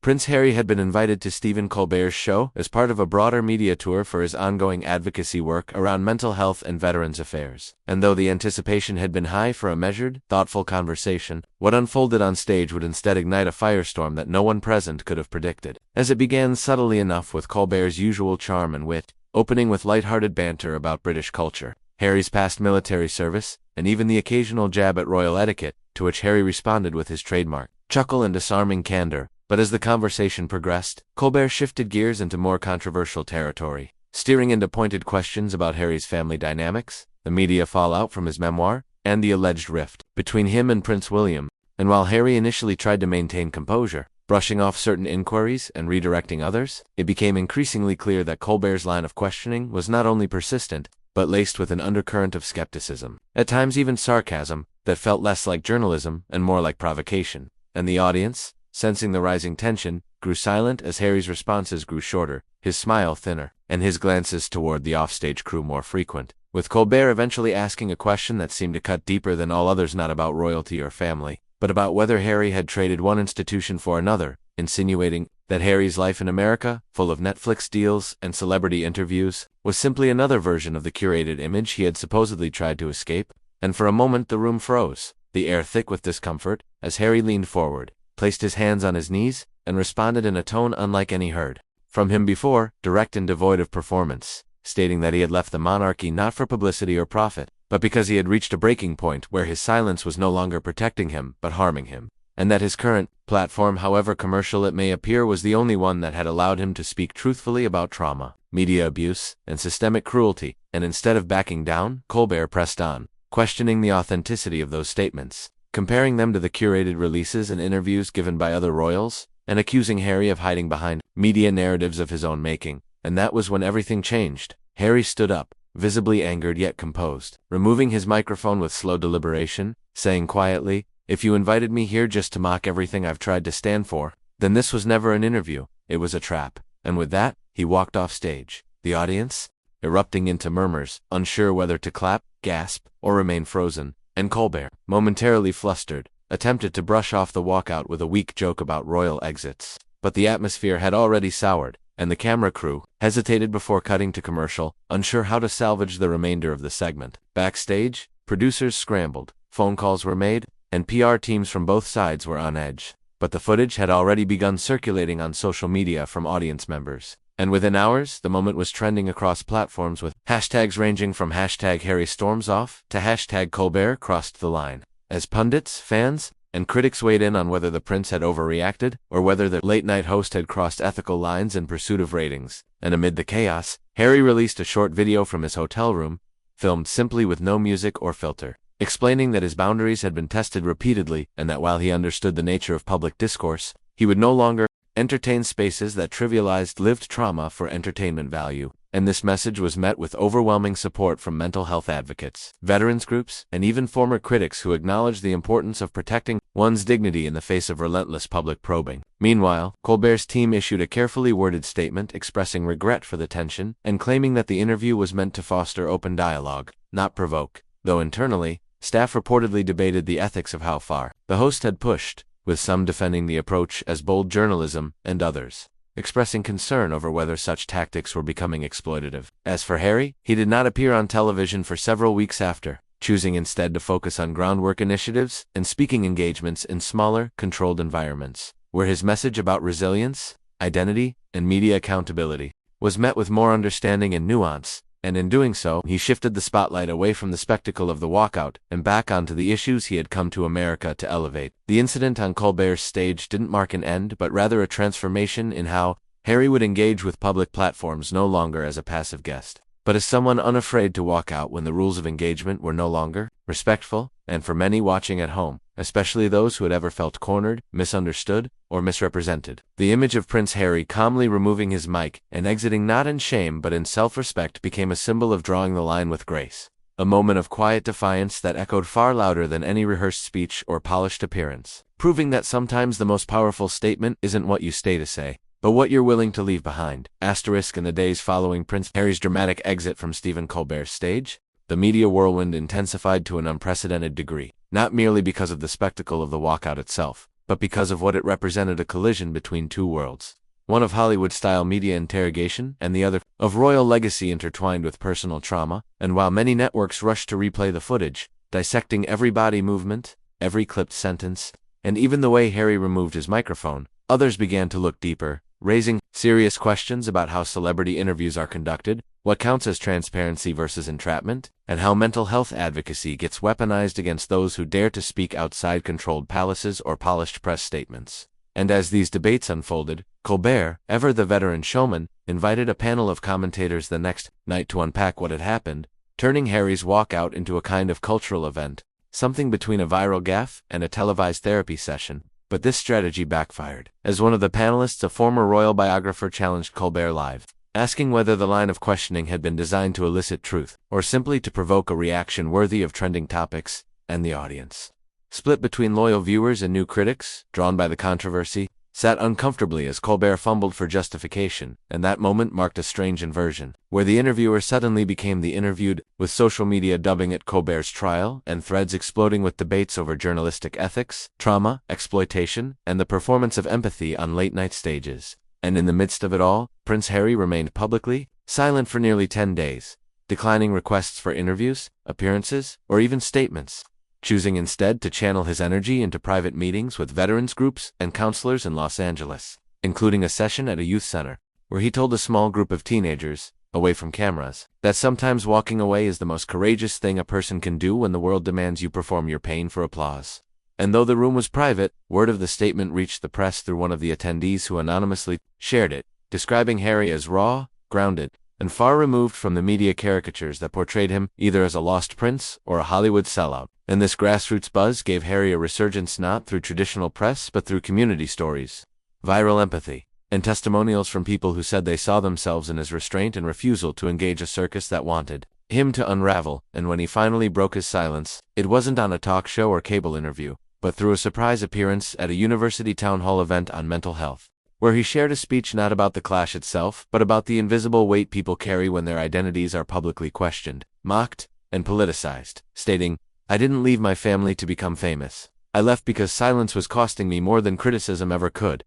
Prince Harry had been invited to Stephen Colbert's show as part of a broader media tour for his ongoing advocacy work around mental health and veterans affairs. And though the anticipation had been high for a measured, thoughtful conversation, what unfolded on stage would instead ignite a firestorm that no one present could have predicted. As it began subtly enough with Colbert's usual charm and wit, opening with light-hearted banter about British culture, Harry's past military service, and even the occasional jab at royal etiquette, to which Harry responded with his trademark chuckle and disarming candor. But as the conversation progressed, Colbert shifted gears into more controversial territory, steering into pointed questions about Harry's family dynamics, the media fallout from his memoir, and the alleged rift between him and Prince William. And while Harry initially tried to maintain composure, brushing off certain inquiries and redirecting others, it became increasingly clear that Colbert's line of questioning was not only persistent, but laced with an undercurrent of skepticism, at times even sarcasm, that felt less like journalism and more like provocation. And the audience, sensing the rising tension, grew silent as Harry's responses grew shorter, his smile thinner, and his glances toward the offstage crew more frequent, with Colbert eventually asking a question that seemed to cut deeper than all others, not about royalty or family, but about whether Harry had traded one institution for another, insinuating that Harry's life in America, full of Netflix deals and celebrity interviews, was simply another version of the curated image he had supposedly tried to escape. And for a moment the room froze, the air thick with discomfort, as Harry leaned forward, placed his hands on his knees, and responded in a tone unlike any heard from him before, direct and devoid of performance, stating that he had left the monarchy not for publicity or profit, but because he had reached a breaking point where his silence was no longer protecting him but harming him, and that his current platform, however commercial it may appear, was the only one that had allowed him to speak truthfully about trauma, media abuse, and systemic cruelty. And instead of backing down, Colbert pressed on, questioning the authenticity of those statements, comparing them to the curated releases and interviews given by other royals, and accusing Harry of hiding behind media narratives of his own making. And that was when everything changed. Harry stood up, visibly angered yet composed, removing his microphone with slow deliberation, saying quietly, "If you invited me here just to mock everything I've tried to stand for, then this was never an interview, it was a trap." And with that, he walked off stage, the audience erupting into murmurs, unsure whether to clap, gasp, or remain frozen. And Colbert, momentarily flustered, attempted to brush off the walkout with a weak joke about royal exits. But the atmosphere had already soured, and the camera crew hesitated before cutting to commercial, unsure how to salvage the remainder of the segment. Backstage, producers scrambled, phone calls were made, and PR teams from both sides were on edge. But the footage had already begun circulating on social media from audience members. And within hours, the moment was trending across platforms with hashtags ranging from #HarryStormsOff to #Colbert crossed the line. As pundits, fans, and critics weighed in on whether the prince had overreacted, or whether the late-night host had crossed ethical lines in pursuit of ratings. And amid the chaos, Harry released a short video from his hotel room, filmed simply with no music or filter, explaining that his boundaries had been tested repeatedly, and that while he understood the nature of public discourse, he would no longer entertain spaces that trivialized lived trauma for entertainment value. And this message was met with overwhelming support from mental health advocates, veterans groups, and even former critics who acknowledged the importance of protecting one's dignity in the face of relentless public probing. Meanwhile, Colbert's team issued a carefully worded statement expressing regret for the tension and claiming that the interview was meant to foster open dialogue, not provoke, though internally, staff reportedly debated the ethics of how far the host had pushed, with some defending the approach as bold journalism and others expressing concern over whether such tactics were becoming exploitative. As for Harry, he did not appear on television for several weeks after, choosing instead to focus on groundwork initiatives and speaking engagements in smaller, controlled environments, where his message about resilience, identity, and media accountability was met with more understanding and nuance. And in doing so, he shifted the spotlight away from the spectacle of the walkout and back onto the issues he had come to America to elevate. The incident on Colbert's stage didn't mark an end, but rather a transformation in how Harry would engage with public platforms, no longer as a passive guest, but as someone unafraid to walk out when the rules of engagement were no longer respectful. And for many watching at home, especially those who had ever felt cornered, misunderstood, or misrepresented, the image of Prince Harry calmly removing his mic and exiting not in shame but in self-respect became a symbol of drawing the line with grace. A moment of quiet defiance that echoed far louder than any rehearsed speech or polished appearance, proving that sometimes the most powerful statement isn't what you stay to say, but what you're willing to leave behind. In the days following Prince Harry's dramatic exit from Stephen Colbert's stage, the media whirlwind intensified to an unprecedented degree, not merely because of the spectacle of the walkout itself, but because of what it represented: a collision between two worlds. One of Hollywood-style media interrogation, and the other of royal legacy intertwined with personal trauma. And while many networks rushed to replay the footage, dissecting every body movement, every clipped sentence, and even the way Harry removed his microphone, others began to look deeper, raising serious questions about how celebrity interviews are conducted, what counts as transparency versus entrapment, and how mental health advocacy gets weaponized against those who dare to speak outside controlled palaces or polished press statements. And as these debates unfolded, Colbert, ever the veteran showman, invited a panel of commentators the next night to unpack what had happened, turning Harry's walkout into a kind of cultural event, something between a viral gaffe and a televised therapy session. But this strategy backfired, as one of the panelists, a former royal biographer, challenged Colbert live, asking whether the line of questioning had been designed to elicit truth, or simply to provoke a reaction worthy of trending topics. And the audience, split between loyal viewers and new critics, drawn by the controversy, sat uncomfortably as Colbert fumbled for justification. And that moment marked a strange inversion, where the interviewer suddenly became the interviewed, with social media dubbing it Colbert's trial, and threads exploding with debates over journalistic ethics, trauma, exploitation, and the performance of empathy on late-night stages. And in the midst of it all, Prince Harry remained publicly silent for nearly 10 days, declining requests for interviews, appearances, or even statements, choosing instead to channel his energy into private meetings with veterans groups and counselors in Los Angeles, including a session at a youth center, where he told a small group of teenagers, away from cameras, that sometimes walking away is the most courageous thing a person can do when the world demands you perform your pain for applause. And though the room was private, word of the statement reached the press through one of the attendees who anonymously shared it, describing Harry as raw, grounded, and far removed from the media caricatures that portrayed him either as a lost prince or a Hollywood sellout. And this grassroots buzz gave Harry a resurgence not through traditional press but through community stories, viral empathy, and testimonials from people who said they saw themselves in his restraint and refusal to engage a circus that wanted him to unravel. And when he finally broke his silence, it wasn't on a talk show or cable interview, but through a surprise appearance at a university town hall event on mental health, where he shared a speech not about the clash itself, but about the invisible weight people carry when their identities are publicly questioned, mocked, and politicized, stating, "I didn't leave my family to become famous. I left because silence was costing me more than criticism ever could."